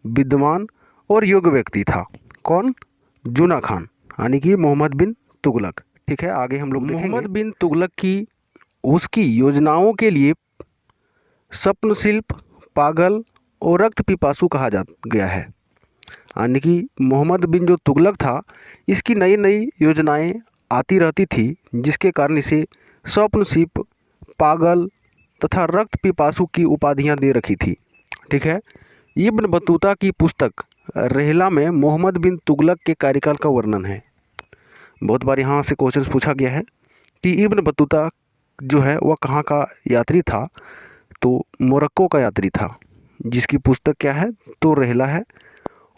विद्वान और योग्य व्यक्ति था। कौन? जूना खान यानी कि मोहम्मद बिन तुगलक। ठीक है, आगे हम लोग देखेंगे। मोहम्मद बिन तुगलक की उसकी योजनाओं के लिए स्वप्नशिल्प, पागल और रक्त पिपासु कहा जा गया है। यानी कि मोहम्मद बिन जो तुगलक था, इसकी नई नई योजनाएं आती रहती थी, जिसके कारण इसे स्वप्नशिल्प, पागल तथा रक्त पिपासु की उपाधियां दे रखी थी। ठीक है, इब्न बतूता की पुस्तक रहला में मोहम्मद बिन तुगलक के कार्यकाल का वर्णन है। बहुत बार यहाँ से क्वेश्चन पूछा गया है कि इब्न बतूता जो है वह कहाँ का यात्री था, तो मोरक्को का यात्री था, जिसकी पुस्तक क्या है? तो रहला है।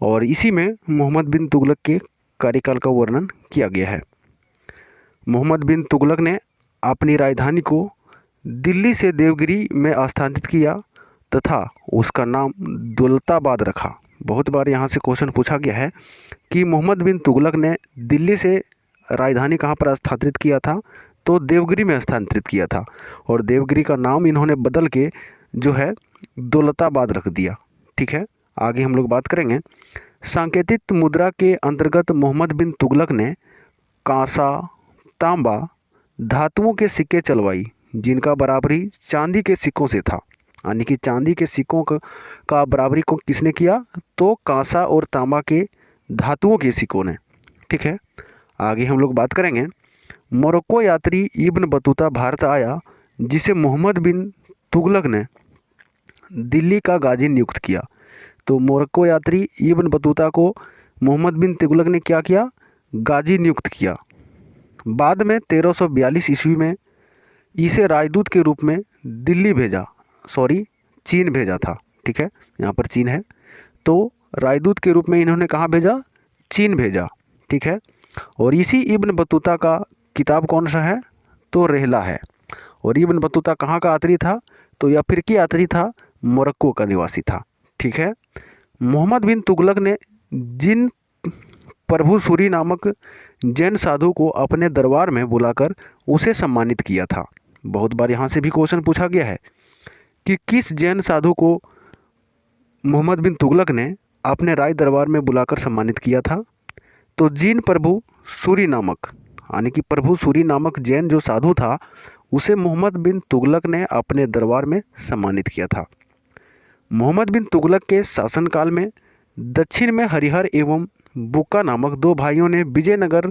और इसी में मोहम्मद बिन तुगलक के कार्यकाल का वर्णन किया गया है। मोहम्मद बिन तुगलक ने अपनी राजधानी को दिल्ली से देवगिरी में स्थानांतरित किया तथा उसका नाम दौलताबाद रखा। बहुत बार यहाँ से क्वेश्चन पूछा गया है कि मोहम्मद बिन तुगलक ने दिल्ली से राजधानी कहाँ पर स्थानांतरित किया था? तो देवगिरी में स्थानांतरित किया था, और देवगिरी का नाम इन्होंने बदल के जो है दौलताबाद रख दिया। ठीक है, आगे हम लोग बात करेंगे। सांकेतिक मुद्रा के अंतर्गत मोहम्मद बिन तुगलक ने कांसा, तांबा, धातुओं के सिक्के चलवाई, जिनका बराबरी चांदी के सिक्कों से था। यानी कि चांदी के सिक्कों का बराबरी को किसने किया? तो कांसा और तांबा के धातुओं के सिक्कों ने। ठीक है, आगे हम लोग बात करेंगे। मोरक्को यात्री इब्न बतूता भारत आया, जिसे मोहम्मद बिन तुगलक ने दिल्ली का गाजी नियुक्त किया। तो मोरक्को यात्री इब्न बतूता को मोहम्मद बिन तुगलक ने क्या किया? गाजी नियुक्त किया। बाद में 1342 ईस्वी में इसे राजदूत के रूप में चीन भेजा था। ठीक है, यहाँ पर चीन है, तो राजदूत के रूप में इन्होंने कहाँ भेजा? चीन भेजा। ठीक है, और इसी इब्न बतूता का किताब कौन सा है? तो रहला है। और इब्न बतूता कहाँ का यात्री था? तो यह अफ्रीकी यात्री था, मोरक्को का निवासी था। ठीक है, मोहम्मद बिन तुगलक ने जिन प्रभु सूरी नामक जैन साधु को अपने दरबार में बुलाकर उसे सम्मानित किया था। बहुत बार यहाँ से भी क्वेश्चन पूछा गया है कि किस जैन साधु को मोहम्मद बिन तुगलक ने अपने राज दरबार में बुलाकर सम्मानित किया था? तो जिन प्रभु सूरी नामक, यानी कि प्रभु सूरी नामक जैन जो साधु था, उसे मोहम्मद बिन तुगलक ने अपने दरबार में सम्मानित किया था। मोहम्मद बिन तुगलक के शासनकाल में दक्षिण में हरिहर एवं बुक्का नामक दो भाइयों ने विजयनगर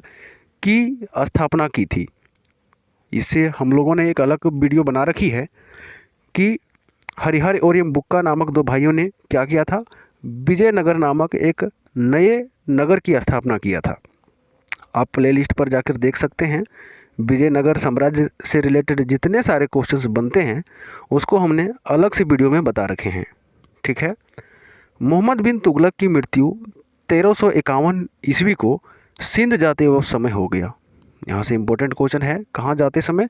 की स्थापना की थी। इससे हम लोगों ने एक अलग वीडियो बना रखी है कि हरिहर और एवं बुक्का नामक दो भाइयों ने क्या किया था? विजयनगर नामक एक नए नगर की स्थापना किया था। आप प्लेलिस्ट पर जाकर देख सकते हैं। विजयनगर साम्राज्य से रिलेटेड जितने सारे क्वेश्चंस बनते हैं उसको हमने अलग से वीडियो में बता रखे हैं। ठीक है, मोहम्मद बिन तुगलक की मृत्यु 1351 ईस्वी को सिंध जाते वक्त समय हो गया। यहाँ से इम्पोर्टेंट क्वेश्चन है, कहाँ जाते समय?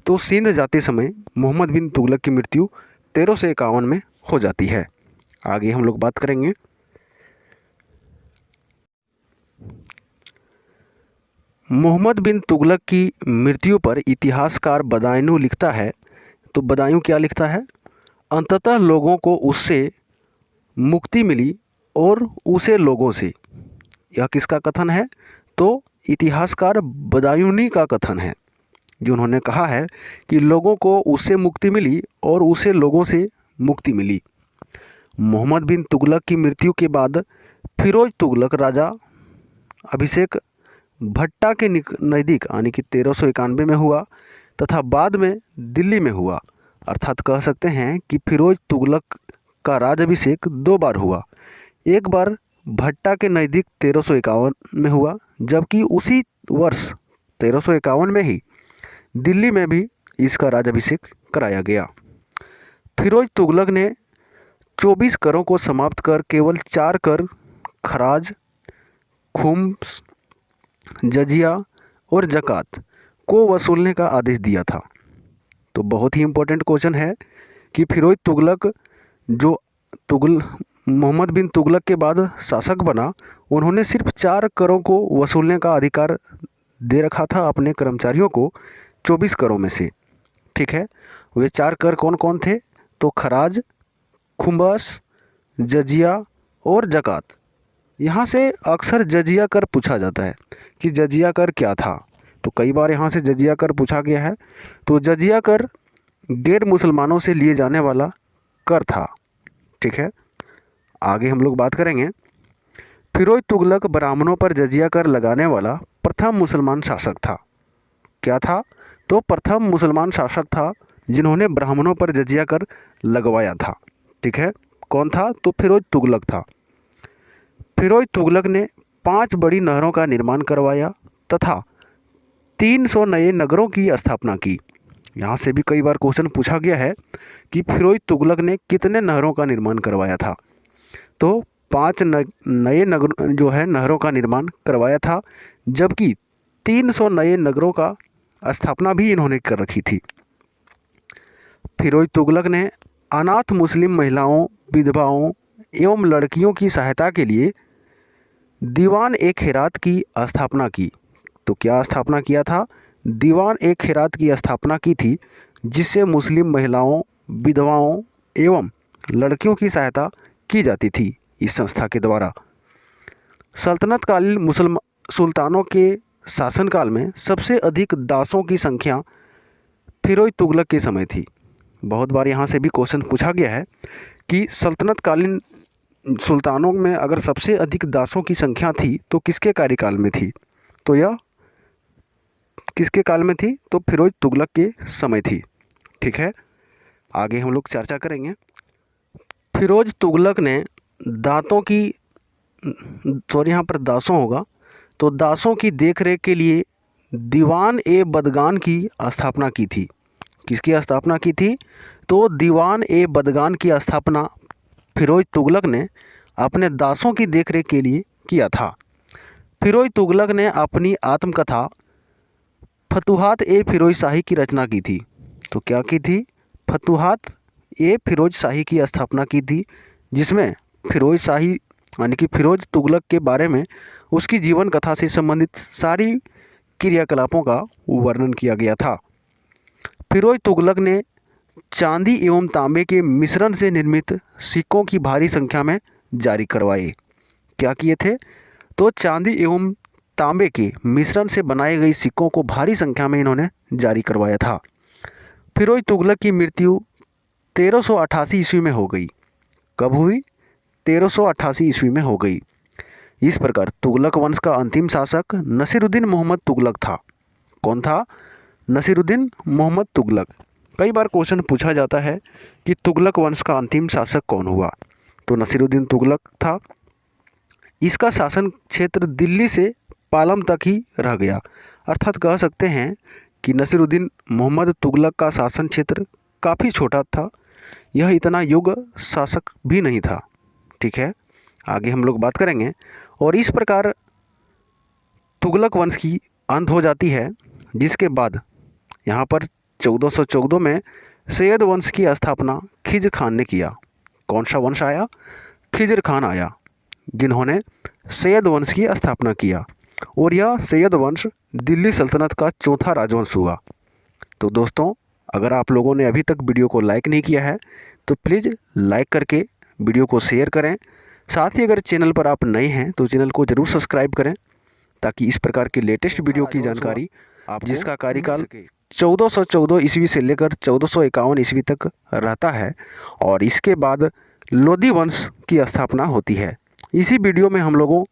तो सिंध जाते समय मोहम्मद बिन तुगलक की मृत्यु 1351 में हो जाती है। आगे हम लोग बात करेंगे। मोहम्मद बिन तुगलक की मृत्यु पर इतिहासकार बदायूं लिखता है। तो बदायूं क्या लिखता है? अंततः लोगों को उससे मुक्ति मिली और उसे लोगों से। यह किसका कथन है? तो इतिहासकार बदायूनी का कथन है, जो उन्होंने कहा है कि लोगों को उससे मुक्ति मिली और उसे लोगों से मुक्ति मिली। मोहम्मद बिन तुगलक की मृत्यु के बाद फिरोज तुगलक राजा अभिषेक भट्टा के नज़दीक यानी कि 1391 में हुआ तथा बाद में दिल्ली में हुआ। अर्थात कह सकते हैं कि फिरोज तुगलक का राजाभिषेक दो बार हुआ। एक बार भट्टा के नज़दीक 1351 में हुआ, जबकि उसी वर्ष 1351 में ही दिल्ली में भी इसका राजाभिषेक कराया गया। फिरोज तुगलक ने 24 करों को समाप्त कर केवल 4 कर खराज, खुम्स, जजिया और ज़कात को वसूलने का आदेश दिया था। तो बहुत ही इम्पोर्टेंट क्वेश्चन है कि फिरोज तुगलक जो मोहम्मद बिन तुगलक के बाद शासक बना, उन्होंने सिर्फ 4 करों को वसूलने का अधिकार दे रखा था अपने कर्मचारियों को 24 करों में से। ठीक है, वे 4 कर कौन कौन थे? तो खराज, खुम्बस, जजिया और ज़कात। यहाँ से अक्सर जजिया कर पूछा जाता है कि जजिया कर क्या था। तो कई बार यहाँ से जजिया कर पूछा गया है। तो जजिया कर गैर मुसलमानों से लिए जाने वाला कर था। ठीक है, आगे हम लोग बात करेंगे। फिरोज तुगलक ब्राह्मणों पर जजिया कर लगाने वाला प्रथम मुसलमान शासक था। क्या था? तो प्रथम मुसलमान शासक था जिन्होंने ब्राह्मणों पर जजिया कर लगवाया था। ठीक है, कौन था? तो फिरोज तुगलक था। फिरोज तुगलक ने 5 बड़ी नहरों का निर्माण करवाया तथा 300 नए नगरों की स्थापना की। यहाँ से भी कई बार क्वेश्चन पूछा गया है कि फिरोज तुगलक ने कितने नहरों का निर्माण करवाया था। तो 5 नए नगर जो है नहरों का निर्माण करवाया था, जबकि 300 नए नगरों का स्थापना भी इन्होंने कर रखी थी। फिरोज तुगलक ने अनाथ मुस्लिम महिलाओं, विधवाओं एवं लड़कियों की सहायता के लिए दीवान ए खैरात की स्थापना की। तो क्या स्थापना किया था? दीवान ए खैरात की स्थापना की थी, जिससे मुस्लिम महिलाओं, विधवाओं एवं लड़कियों की सहायता की जाती थी इस संस्था के द्वारा। सल्तनतकालीन सुल्तानों के शासनकाल में सबसे अधिक दासों की संख्या फिरोज तुगलक के समय थी। बहुत बार यहाँ से भी क्वेश्चन पूछा गया है कि सल्तनतकालीन सुल्तानों में अगर सबसे अधिक दासों की संख्या थी तो किसके कार्यकाल में थी? तो यह किसके काल में थी? तो फिरोज तुगलक के समय थी। ठीक है, आगे हम लोग चर्चा करेंगे। फिरोज तुगलक ने यहाँ पर दासों होगा, तो दासों की देखरेख के लिए दीवान ए बदगान की स्थापना की थी। किसकी स्थापना की थी? तो दीवान ए बदगान की स्थापना फिरोज तुगलक ने अपने दासों की देखरेख के लिए किया था। फिरोज तुगलक ने अपनी आत्मकथा फतुहात ए फिरोज शाही की रचना की थी। तो क्या की थी? फतुहात ए फिरोज शाही की स्थापना की थी, जिसमें फिरोज शाही यानी कि फिरोज तुगलक के बारे में उसकी जीवन कथा से संबंधित सारी क्रियाकलापों का वर्णन किया गया था। फिरोज तुगलक ने चांदी एवं तांबे के मिश्रण से निर्मित सिक्कों की भारी संख्या में जारी करवाए। क्या किए थे? तो चांदी एवं तांबे के मिश्रण से बनाए गए सिक्कों को भारी संख्या में इन्होंने जारी करवाया था। फिरोज तुगलक की मृत्यु 1388 ईस्वी में हो गई। कब हुई? 1388 ईस्वी में हो गई। इस प्रकार तुगलक वंश का अंतिम शासक नसीरुद्दीन मोहम्मद तुगलक था। कौन था? नसीरुद्दीन मोहम्मद तुगलक। कई बार क्वेश्चन पूछा जाता है कि तुगलक वंश का अंतिम शासक कौन हुआ? तो नसीरुद्दीन तुगलक था। इसका शासन क्षेत्र दिल्ली से पालम तक ही रह गया। अर्थात कह सकते हैं कि नसीरुद्दीन मोहम्मद तुगलक का शासन क्षेत्र काफ़ी छोटा था, यह इतना योग्य शासक भी नहीं था। ठीक है, आगे हम लोग बात करेंगे। और इस प्रकार तुगलक वंश की अंत हो जाती है, जिसके बाद यहाँ पर 1414 में सैयद वंश की स्थापना खिज्र खान ने किया। कौन सा वंश आया? खिज्र खान आया, जिन्होंने सैयद वंश की स्थापना किया। और यह सैयद वंश दिल्ली सल्तनत का चौथा राजवंश हुआ। तो दोस्तों, अगर आप लोगों ने अभी तक वीडियो को लाइक नहीं किया है तो प्लीज़ लाइक करके वीडियो को शेयर करें। साथ ही अगर चैनल पर आप नए हैं तो चैनल को ज़रूर सब्सक्राइब करें, ताकि इस प्रकार की लेटेस्ट वीडियो की जानकारी जिसका कार्यकाल 1414 ईस्वी से लेकर 1451 ईस्वी तक रहता है, और इसके बाद लोधी वंश की स्थापना होती है। इसी वीडियो में हम लोगों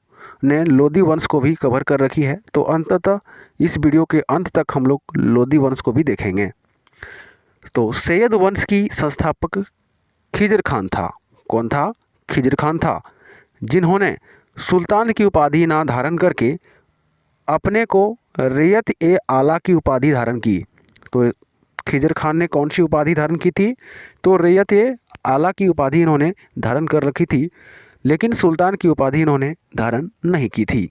ने लोधी वंश को भी कवर कर रखी है, तो अंततः इस वीडियो के अंत तक हम लोग लोधी वंश को भी देखेंगे। तो सैयद वंश की संस्थापक खिज्र खान था। कौन था? खिज्र खान था, जिन्होंने सुल्तान की उपाधि ना धारण करके अपने को रैयत ए आला की उपाधि धारण की। तो खिज्र खान ने कौन सी उपाधि धारण की थी? तो रैयत ए आला की उपाधि इन्होंने धारण कर रखी थी, लेकिन सुल्तान की उपाधि इन्होंने धारण नहीं की थी।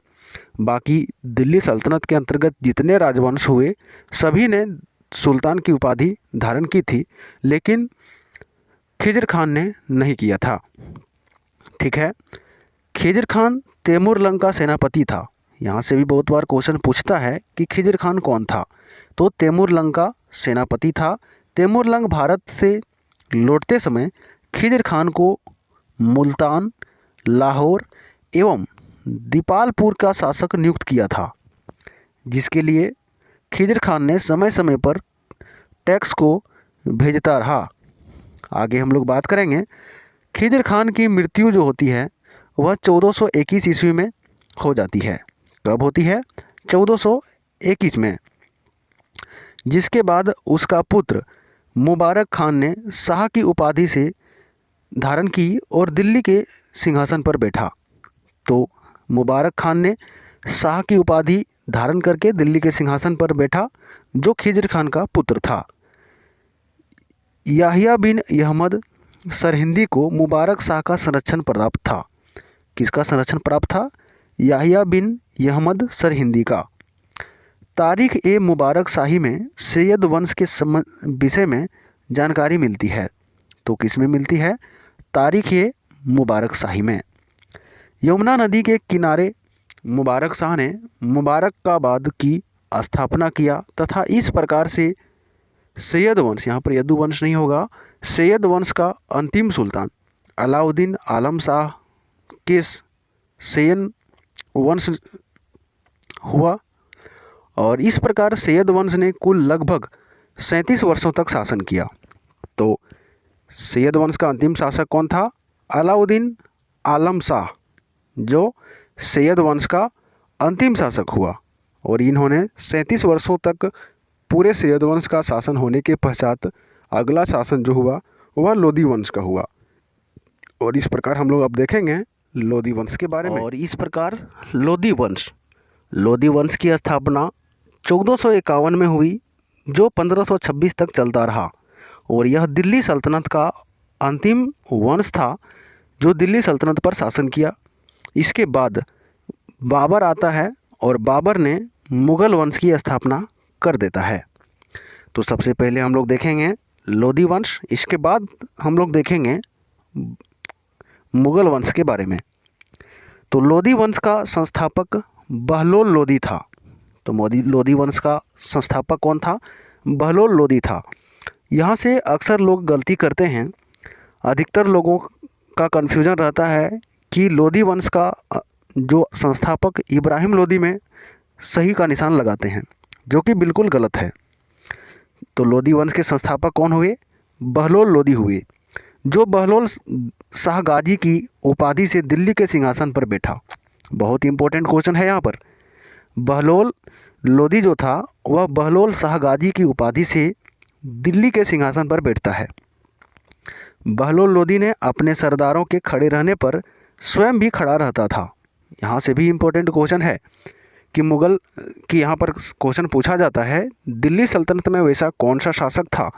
बाकी दिल्ली सल्तनत के अंतर्गत जितने राजवंश हुए सभी ने सुल्तान की उपाधि धारण की थी, लेकिन खिज़र खान ने नहीं किया था। ठीक है, खिज़र खान तैमूरलंग का सेनापति था। यहाँ से भी बहुत बार क्वेश्चन पूछता है कि खिज़र खान कौन था, तो तैमूरलंग का सेनापति था। तैमूरलंग भारत से लौटते समय खिज़र खान को मुल्तान, लाहौर एवं दीपालपुर का शासक नियुक्त किया था, जिसके लिए खिज़र खान ने समय समय पर टैक्स को भेजता रहा। आगे हम लोग बात करेंगे। खिज़र खान की मृत्यु जो होती है वह 1421 ईस्वी में हो जाती है। कब होती है? 1421 में, जिसके बाद उसका पुत्र मुबारक खान ने शाह की उपाधि से धारण की और दिल्ली के सिंहासन पर बैठा। तो मुबारक खान ने शाह की उपाधि धारण करके दिल्ली के सिंहासन पर बैठा, जो खिज़र खान का पुत्र था। याहिया बिन अहमद सरहिंदी को मुबारक शाह का संरक्षण प्राप्त था। किसका संरक्षण प्राप्त था? याहिया बिन अहमद सरहिंदी का। तारीख ए मुबारक शाही में सैयद वंश के विषय में जानकारी मिलती है। तो किस में मिलती है? तारीख ए मुबारक शाही में। यमुना नदी के किनारे मुबारक शाह ने मुबारकाबाद की स्थापना किया तथा इस प्रकार से सैयद वंश, यहाँ पर यदु वंश नहीं होगा, सैयद वंश का अंतिम सुल्तान अलाउद्दीन आलम शाह के सैयद वंश हुआ। और इस प्रकार सैयद वंश ने कुल लगभग 37 वर्षों तक शासन किया। तो सैयद वंश का अंतिम शासक कौन था? अलाउद्दीन आलम शाह, जो सैयद वंश का अंतिम शासक हुआ। और इन्होंने 37 वर्षों तक पूरे सैयद वंश का शासन होने के पश्चात अगला शासन जो हुआ वह लोदी वंश का हुआ। और इस प्रकार हम लोग अब देखेंगे लोदी वंश के बारे में। और इस प्रकार लोदी वंश की स्थापना 1451 में हुई, जो 1526 तक चलता रहा। और यह दिल्ली सल्तनत का अंतिम वंश था जो दिल्ली सल्तनत पर शासन किया। इसके बाद बाबर आता है और बाबर ने मुग़ल वंश की स्थापना कर देता है। तो सबसे पहले हम लोग देखेंगे लोदी वंश, इसके बाद हम लोग देखेंगे मुग़ल वंश के बारे में। तो लोदी वंश का संस्थापक बहलोल लोदी था। तो लोदी वंश का संस्थापक कौन था? बहलोल लोदी था। यहाँ से अक्सर लोग गलती करते हैं, अधिकतर लोगों का कन्फ्यूजन रहता है कि लोदी वंश का जो संस्थापक इब्राहिम लोदी में सही का निशान लगाते हैं, जो कि बिल्कुल गलत है। तो लोदी वंश के संस्थापक कौन हुए? बहलोल लोदी हुए, जो बहलोल शाह गाजी की उपाधि से दिल्ली के सिंहासन पर बैठा। बहुत इंपॉर्टेंट क्वेश्चन है यहाँ पर। बहलोल लोदी जो था वह बहलोल शाह गाजी की उपाधि से दिल्ली के सिंहासन पर बैठता है। बहलोल लोदी ने अपने सरदारों के खड़े रहने पर स्वयं भी खड़ा रहता था। यहाँ से भी इम्पोर्टेंट क्वेश्चन है कि मुग़ल की यहाँ पर क्वेश्चन पूछा जाता है, दिल्ली सल्तनत में वैसा कौन सा शासक था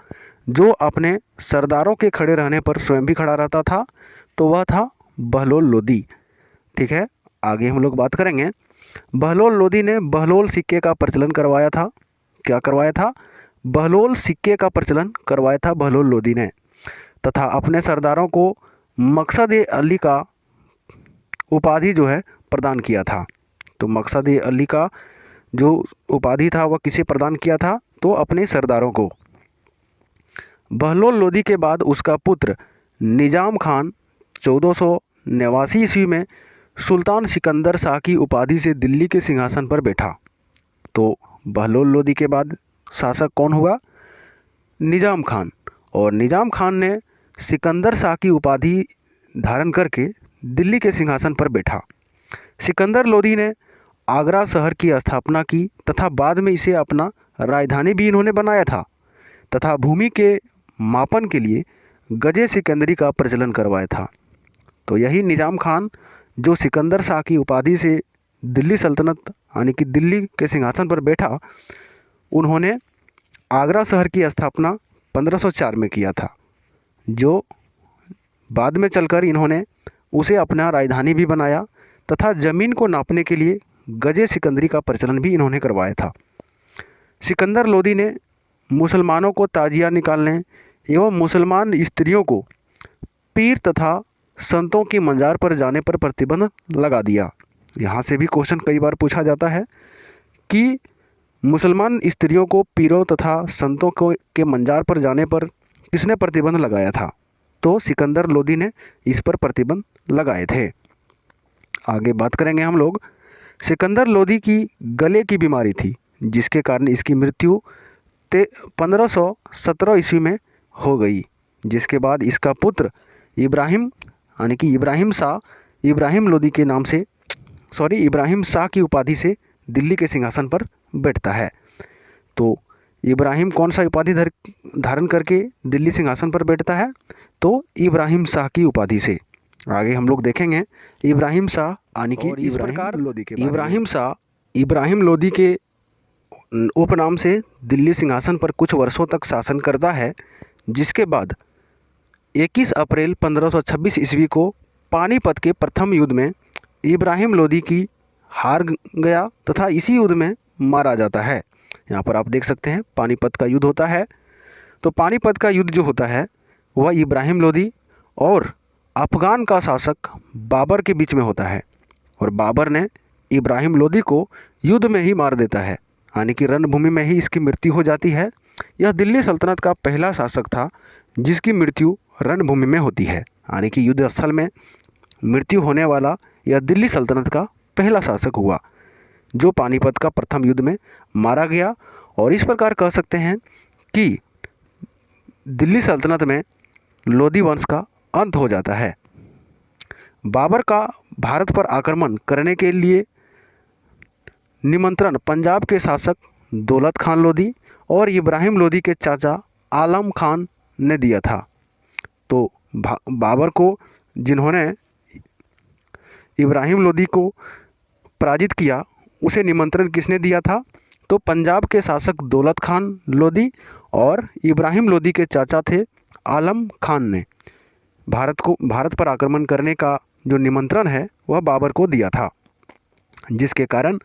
जो अपने सरदारों के खड़े रहने पर स्वयं भी खड़ा रहता था? तो वह था बहलोल लोदी। ठीक है, आगे हम लोग बात करेंगे। बहलोल लोदी ने बहलोल सिक्के का प्रचलन करवाया था। क्या करवाया था? बहलोल सिक्के का प्रचलन करवाया था बहलोल लोदी ने, तथा अपने सरदारों को मकसद-ए-अली का उपाधि जो है प्रदान किया था। तो मकसद-ए-अली का जो उपाधि था वह किसे प्रदान किया था? तो अपने सरदारों को। बहलोल लोदी के बाद उसका पुत्र निजाम खान 1489 ईस्वी में सुल्तान सिकंदर शाह की उपाधि से दिल्ली के सिंहासन पर बैठा। तो बहलोल लोदी के बाद शासक कौन हुआ? निजाम खान। और निजाम खान ने सिकंदर शाह की उपाधि धारण करके दिल्ली के सिंहासन पर बैठा। सिकंदर लोदी ने आगरा शहर की स्थापना की तथा बाद में इसे अपना राजधानी भी इन्होंने बनाया था, तथा भूमि के मापन के लिए गजे सिकंदरी का प्रचलन करवाया था। तो यही निजाम खान जो सिकंदर शाह की उपाधि से दिल्ली सल्तनत यानी कि दिल्ली के सिंहासन पर बैठा, उन्होंने आगरा शहर की स्थापना 1504 में किया था, जो बाद में चलकर इन्होंने उसे अपना राजधानी भी बनाया तथा ज़मीन को नापने के लिए गजे सिकंदरी का प्रचलन भी इन्होंने करवाया था। सिकंदर लोदी ने मुसलमानों को ताजिया निकालने एवं मुसलमान स्त्रियों को पीर तथा संतों की मज़ार पर जाने पर प्रतिबंध लगा दिया। यहाँ से भी क्वेश्चन कई बार पूछा जाता है कि मुसलमान स्त्रियों को पीरों तथा संतों के मज़ार पर जाने पर किसने प्रतिबंध लगाया था? तो सिकंदर लोदी ने इस पर प्रतिबंध लगाए थे। आगे बात करेंगे हम लोग। सिकंदर लोदी की गले की बीमारी थी, जिसके कारण इसकी मृत्यु 1517 ईस्वी में हो गई, जिसके बाद इसका पुत्र इब्राहिम यानी कि इब्राहिम शाह की उपाधि से दिल्ली के सिंहासन पर बैठता है। तो इब्राहिम कौन सा उपाधि धारण करके दिल्ली सिंहासन पर बैठता है? तो इब्राहिम शाह की उपाधि से। आगे हम लोग देखेंगे इब्राहिम शाह यानी कि इब्राहिम लोदी के उपनाम से दिल्ली सिंहासन पर कुछ वर्षों तक शासन करता है, जिसके बाद 21 अप्रैल 1526 ईस्वी को पानीपत के प्रथम युद्ध में इब्राहिम लोदी की हार गया तथा इसी युद्ध में मारा जाता है। यहाँ पर आप देख सकते हैं पानीपत का युद्ध होता है। तो पानीपत का युद्ध जो होता है वह इब्राहिम लोदी और अफ़गान का शासक बाबर के बीच में होता है, और बाबर ने इब्राहिम लोदी को युद्ध में ही मार देता है, यानी कि रणभूमि में ही इसकी मृत्यु हो जाती है। यह दिल्ली सल्तनत का पहला शासक था जिसकी मृत्यु रणभूमि में होती है, यानी कि युद्ध स्थल में मृत्यु होने वाला यह दिल्ली सल्तनत का पहला शासक हुआ जो पानीपत का प्रथम युद्ध में मारा गया। और इस प्रकार कह सकते हैं कि दिल्ली सल्तनत में लोदी वंश का अंत हो जाता है। बाबर का भारत पर आक्रमण करने के लिए निमंत्रण पंजाब के शासक दौलत खान लोदी और इब्राहिम लोदी के चाचा आलम खान ने दिया था। तो बाबर को जिन्होंने इब्राहिम लोदी को पराजित किया उसे निमंत्रण किसने दिया था? तो पंजाब के शासक दौलत खान लोदी और इब्राहिम लोदी के चाचा थे आलम खान ने भारत पर आक्रमण करने का जो निमंत्रण है वह बाबर को दिया था, जिसके कारण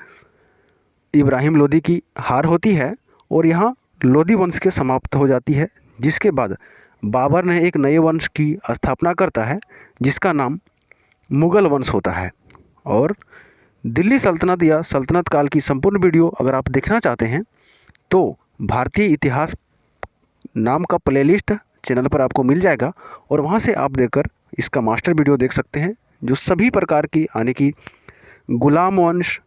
इब्राहिम लोदी की हार होती है और यहाँ लोदी वंश के समाप्त हो जाती है। जिसके बाद बाबर ने एक नए वंश की स्थापना करता है जिसका नाम मुग़ल वंश होता है। और दिल्ली सल्तनत या सल्तनत काल की संपूर्ण वीडियो अगर आप देखना चाहते हैं तो भारतीय इतिहास नाम का प्लेलिस्ट चैनल पर आपको मिल जाएगा, और वहां से आप देखकर इसका मास्टर वीडियो देख सकते हैं जो सभी प्रकार की यानी कि गुलाम वंश,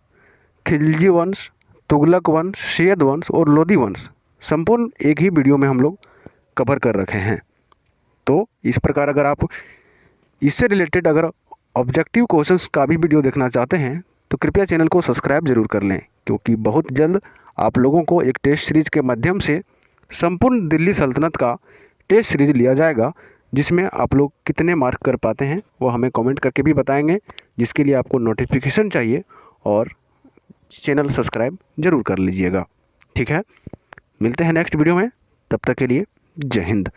खिलजी वंश, तुगलक वंश, सैयद वंश और लोदी वंश संपूर्ण एक ही वीडियो में हम लोग कवर कर रखे हैं। तो इस प्रकार अगर आप इससे रिलेटेड अगर ऑब्जेक्टिव क्वेश्चंस का भी वीडियो देखना चाहते हैं तो कृपया चैनल को सब्सक्राइब जरूर कर लें, क्योंकि बहुत जल्द आप लोगों को एक टेस्ट सीरीज के माध्यम से संपूर्ण दिल्ली सल्तनत का टेस्ट सीरीज लिया जाएगा, जिसमें आप लोग कितने मार्क कर पाते हैं वो हमें कमेंट करके भी बताएंगे, जिसके लिए आपको नोटिफिकेशन चाहिए और चैनल सब्सक्राइब जरूर कर लीजिएगा। ठीक है, मिलते हैं नेक्स्ट वीडियो में, तब तक के लिए जय हिंद।